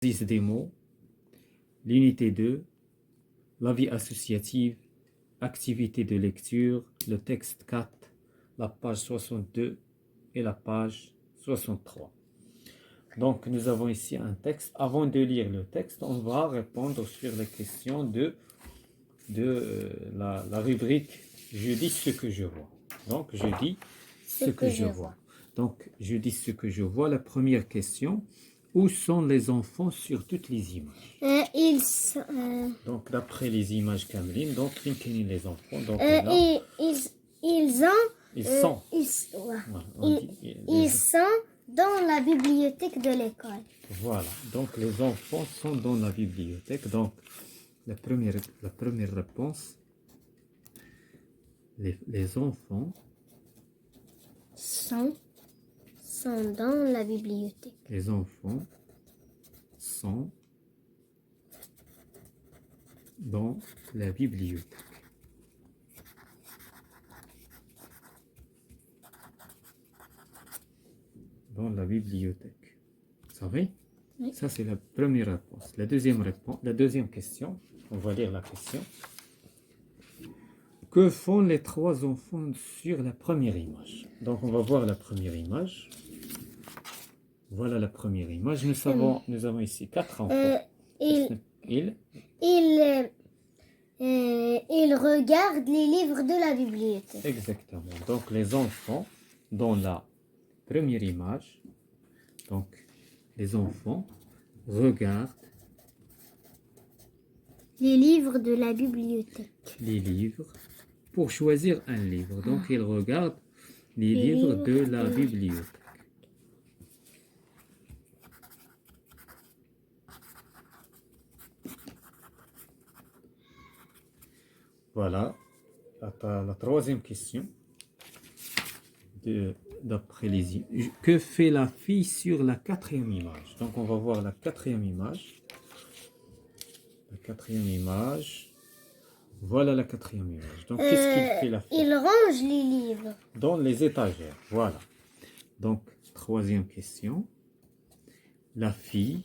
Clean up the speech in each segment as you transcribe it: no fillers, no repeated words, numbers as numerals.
Exercice des mots, l'unité 2, la vie associative, activité de lecture, le texte 4, la page 62 et la page 63. Donc, nous avons ici un texte. Avant de lire le texte, on va répondre sur les questions de la rubrique « Je dis ce que je vois ». Donc, je dis ce que je vois. Donc, je dis ce que je vois. La première question, où sont les enfants sur toutes les images? Donc, d'après les images Cameline, donc, les enfants, donc, là, ils sont dans la bibliothèque de l'école. Voilà, donc les enfants sont dans la bibliothèque. Donc, la première réponse, les enfants sont dans la bibliothèque. Les enfants sont dans la bibliothèque. Dans la bibliothèque. Vous savez? Oui. Ça, c'est la première réponse. La deuxième question, on va lire la question. Que font les trois enfants sur la première image? Donc, on va voir la première image. Voilà la première image. Nous avons ici 4 enfants. Ils regardent les livres de la bibliothèque. Exactement. Donc, les enfants, dans la première image, donc, les enfants regardent les livres de la bibliothèque. Les livres pour choisir un livre. Donc, ils regardent les livres de la bibliothèque. Voilà la troisième question. D'après les images. Que fait la fille sur la quatrième image? Donc, on va voir la quatrième image. La quatrième image. Voilà la quatrième image. Donc, qu'est-ce qu'il fait la fille? Il range les livres. Dans les étagères. Voilà. Donc, troisième question. La fille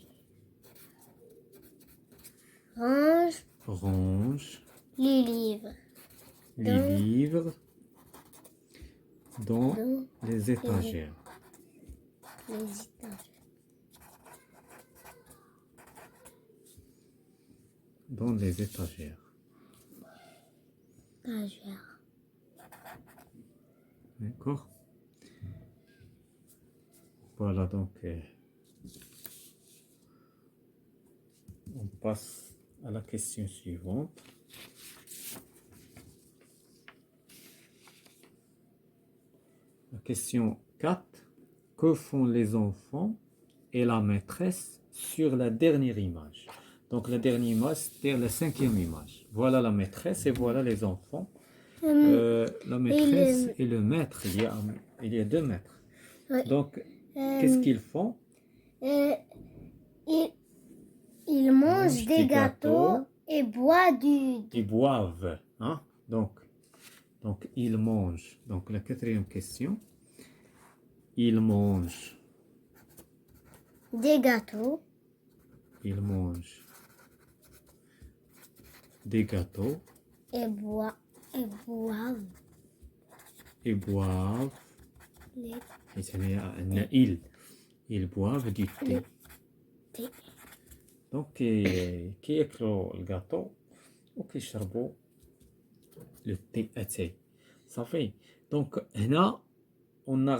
range les livres. Dans les étagères. Dans les étagères. D'accord? Voilà, donc on passe à la question suivante. La question 4. Que font les enfants et la maîtresse sur la dernière image? Donc la dernière image, c'est la cinquième image. Voilà la maîtresse et voilà les enfants. La maîtresse et le maître, il y a 2 maîtres. Donc, qu'est-ce qu'ils font? Ils mangent des gâteaux et boivent Ils boivent. Hein? Donc, ils mangent. Donc, la quatrième question. Ils mangent des gâteaux. Ils mangent des gâteaux. Et boivent. Ils boivent du thé. Donc, qui ياكلوا الجاتو وكيشربوا le thé اتاي. صافي. Donc, هنا on a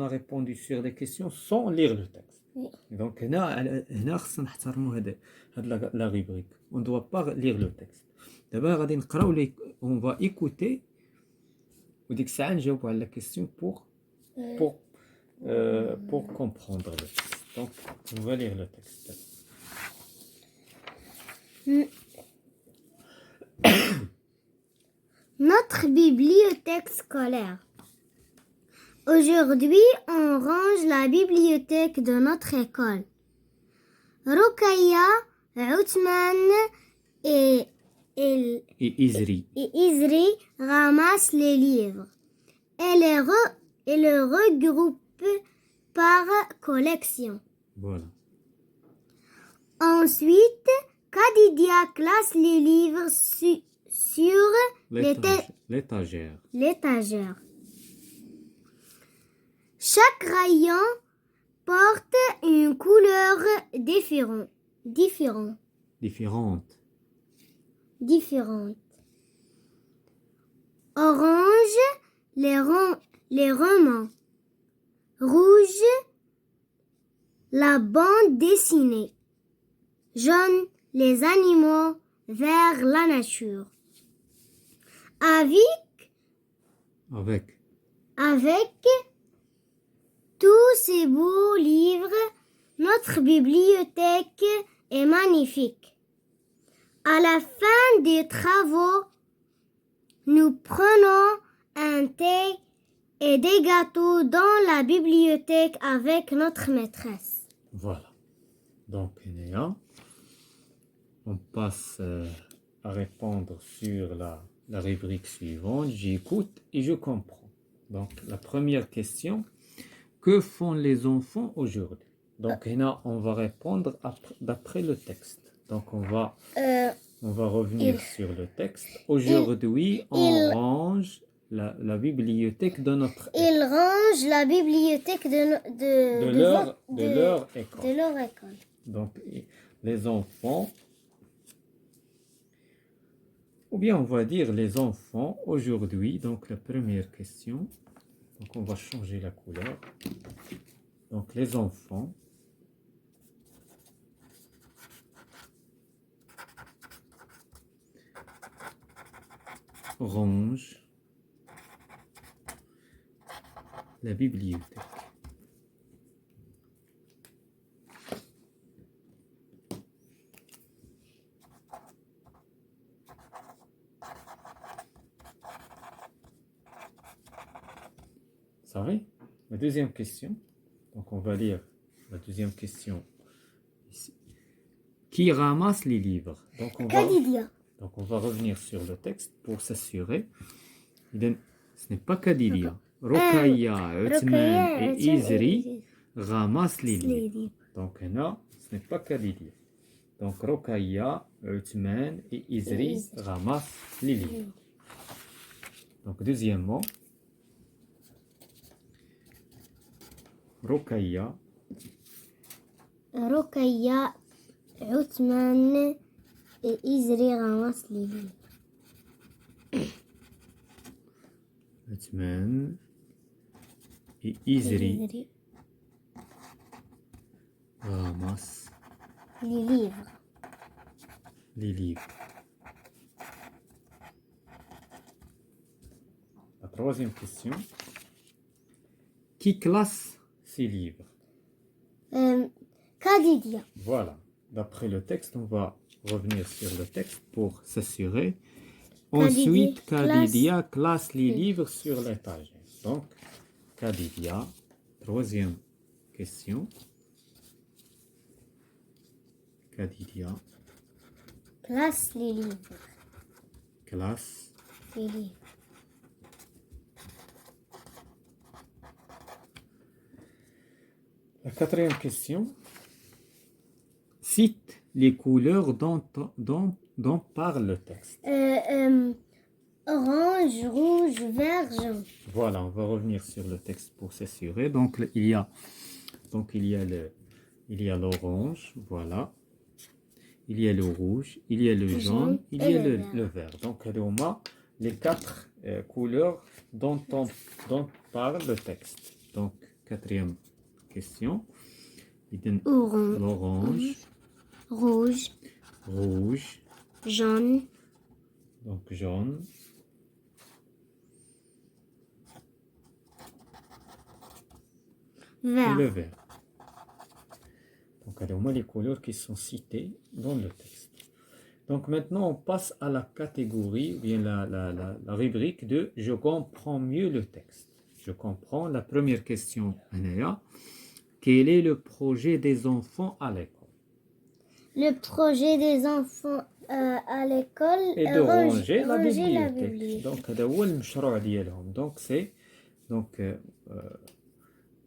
répondu sur les questions sans lire le texte. Oui. Donc, هنا خصنا نحترموا هاد la rubrique. On ne doit pas lire le texte. دابا غادي نقراو on va écouter وديك الساعة نجاوبوا على la question pour comprendre le texte. Donc, on va lire le texte. Notre bibliothèque scolaire. Aujourd'hui, on range la bibliothèque de notre école. Rukaya, Othman et Izri ramassent les livres et les regroupent par collection. Voilà. Ensuite, Kadidia classe les livres sur L'étagère. l'étagère. Chaque rayon porte une couleur différente. Orange, les romans. Rouge, la bande dessinée. Jaune, les animaux. Vert, la nature. Avec tous ces beaux livres, notre bibliothèque est magnifique. À la fin des travaux, nous prenons un thé et des gâteaux dans la bibliothèque avec notre maîtresse. Voilà. Donc, Néa, on passe à répondre sur la rubrique suivante. J'écoute et je comprends. Donc, la première question, que font les enfants aujourd'hui? Donc, Néa, on va répondre d'après le texte. Donc, on va revenir sur le texte. Aujourd'hui, on range la bibliothèque de notre école. Ils rangent la bibliothèque de leur école. de leur école. Donc, les enfants, ou bien on va dire les enfants aujourd'hui. Donc, la première question. Donc, on va changer la couleur. Donc, les enfants rangent la bibliothèque. Ça va? La deuxième question. Donc, on va lire la deuxième question ici. Qui ramasse les livres? Donc, on va revenir sur le texte pour s'assurer. Ce n'est pas Kadidia. Rokaya, Uthman et Izri ramassent les livres. Donc, là, ce n'est pas Kadidia. Donc, Rokaya, Uthman et Izri ramassent les livres. Donc, deuxièmement, Rokaya, Uthman et Izri ramassent les livres. Uthman et Izri ramassent les livres. La troisième question. Qui classe ces livres? Kadidia. Voilà. D'après le texte, on va revenir sur le texte pour s'assurer. Ensuite, Kadidia classe les livres sur l'étagère. Donc, Kadidia, troisième question. Kadidia Classe les livres. classe Les livres. La quatrième question. Cite les couleurs dont parle le texte. Orange, rouge, vert, jaune. Voilà, on va revenir sur le texte pour s'assurer. Donc, il y a l'orange, voilà. Il y a le rouge, il y a le jaune, il y a le vert. Donc, on a les quatre couleurs dont parle le texte. Donc, quatrième question. L'orange, Rouge, jaune, donc jaune, et vert. le vert. Donc, on a les couleurs qui sont citées dans le texte. Donc, maintenant, on passe à la catégorie, ou bien la rubrique de « Je comprends mieux le texte ». Je comprends. La première question, Anaya. Quel est le projet des enfants à l'école? Le projet des enfants à l'école est de ranger la bibliothèque. bibliothèque. Donc, c'est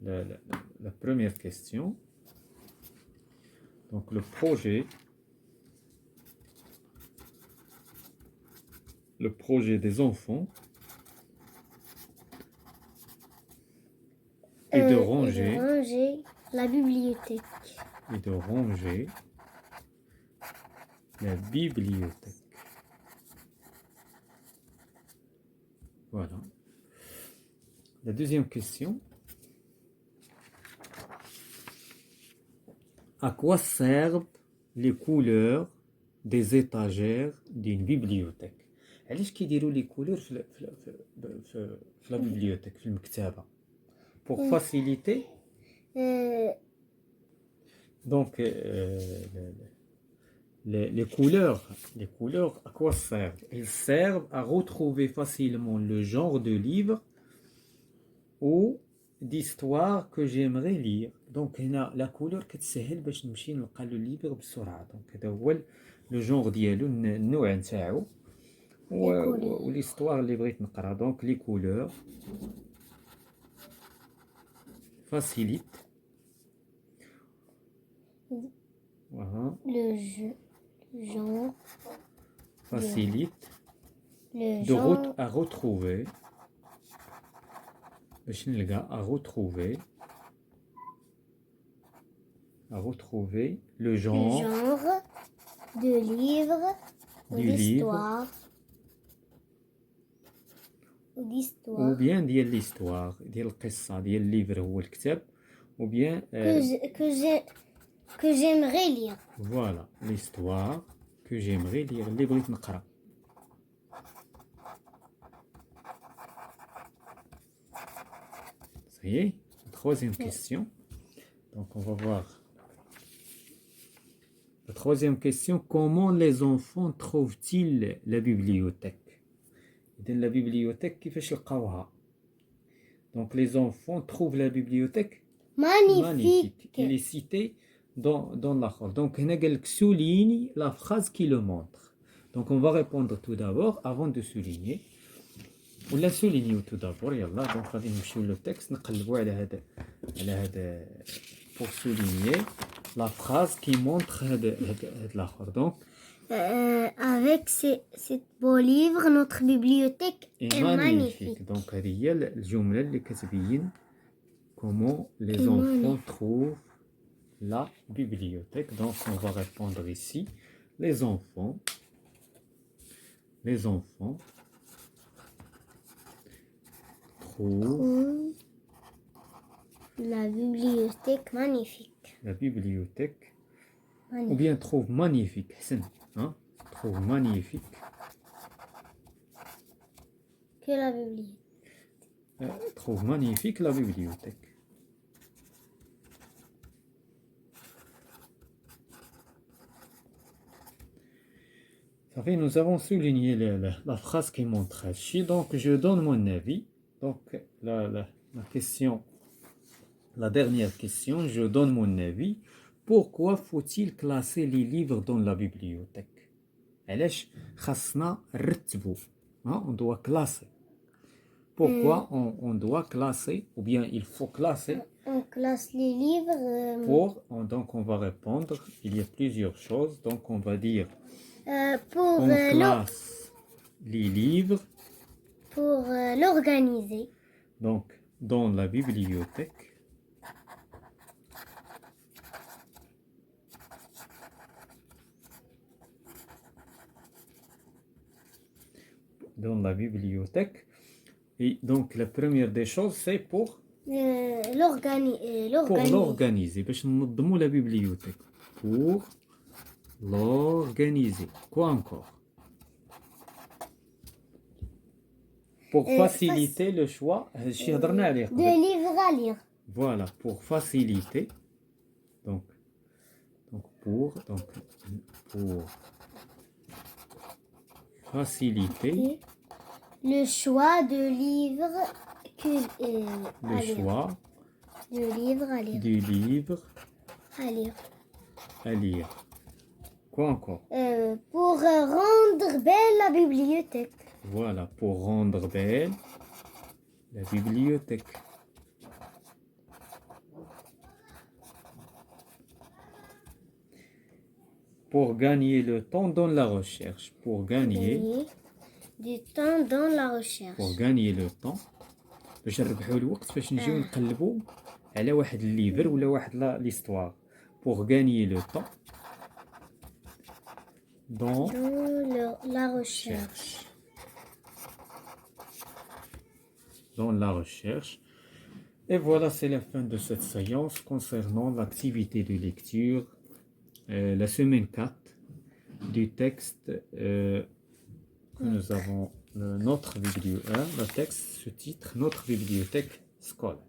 la première question. Donc, le projet le projet des enfants est de ranger la bibliothèque. et de ranger la bibliothèque. Voilà. La deuxième question. À quoi servent les couleurs des étagères d'une bibliothèque؟ علاش كيديروا les couleurs في la bibliothèque في المكتبة؟ Pour faciliter. Donc les couleurs, à quoi servent? Elles servent à retrouver facilement le genre de livre ou d'histoire que j'aimerais lire. Donc هنا la couleur كتسهل باش نمشي نلقى le livre بسرعة. Donc هذا هو le genre ديالو النوع نتاعو والhistoire اللي بغيت نقرا. Donc les couleurs facilitent voilà. Genre facilite à retrouver باش نلقى à retrouver le genre de livre du livre ou bien ديال l'histoire ديال القصة ديال الليفر هو الكتاب ou bien que j'aimerais lire. Voilà, l'histoire que j'aimerais lire اللي بغيت نقرا. Ça y est, troisième question. Donc on va voir. La troisième question, comment les enfants trouvent-ils la bibliothèque? إذن la bibliothèque كيفاش لقاوها؟ Donc les enfants trouvent la bibliothèque magnifique. Il est cité dans la phrase. Donc هنا قال لك souligne la phrase qui le montre. Donc on va répondre tout d'abord avant de souligner. ولا souligner tout d'abord يلا. Donc غادي نمشيو لو texte نقلبوا على هذا pour souligner la phrase qui montre هذا الآخر. Donc avec ce beau livre notre bibliothèque est magnifique. Donc هذه هي الجملة اللي كتبين comment les enfants trouvent la bibliothèque. Donc on va répondre ici. Les enfants trouvent la bibliothèque magnifique. La bibliothèque magnifique. Ou bien trouvent magnifique. Hein? Trouvent magnifique. Que la bibliothèque. Trouve magnifique la bibliothèque. Ça fait, nous avons souligné la phrase qui montre ici. Donc, je donne mon avis. Donc, la question, la dernière question, je donne mon avis. Pourquoi faut-il classer les livres dans la bibliothèque? علاش خاصنا نرتبوا؟ On doit classer. Pourquoi on doit classer ou bien il faut classer? On classe les livres. Donc on va répondre. Il y a plusieurs choses. Donc on va dire. On classe les livres. Pour l'organiser. Donc dans la bibliothèque. Dans la bibliothèque. Et donc la première des choses c'est pour l'organiser. باش ننظموا la bibliothèque. Pour l'organiser. Quoi encore? Pour faciliter le choix. De livres à lire. Voilà, pour faciliter. Donc pour faciliter le choix de livres du livre à lire. Quoi encore? Pour rendre belle la bibliothèque. Voilà, pour rendre belle la bibliothèque. Pour gagner le temps dans la recherche. Pour gagner du temps dans la recherche. pour gagner le temps باش نربحوا الوقت باش نجيو نقلبوا على واحد الليفر ولا واحد ليستوار pour gagner le temps dans La recherche. dans la recherche. Et voilà, c'est la fin de cette séance concernant l'activité de lecture, la semaine 4 du texte que nous avons, notre bibliothèque, le texte, ce titre, notre bibliothèque scolaire.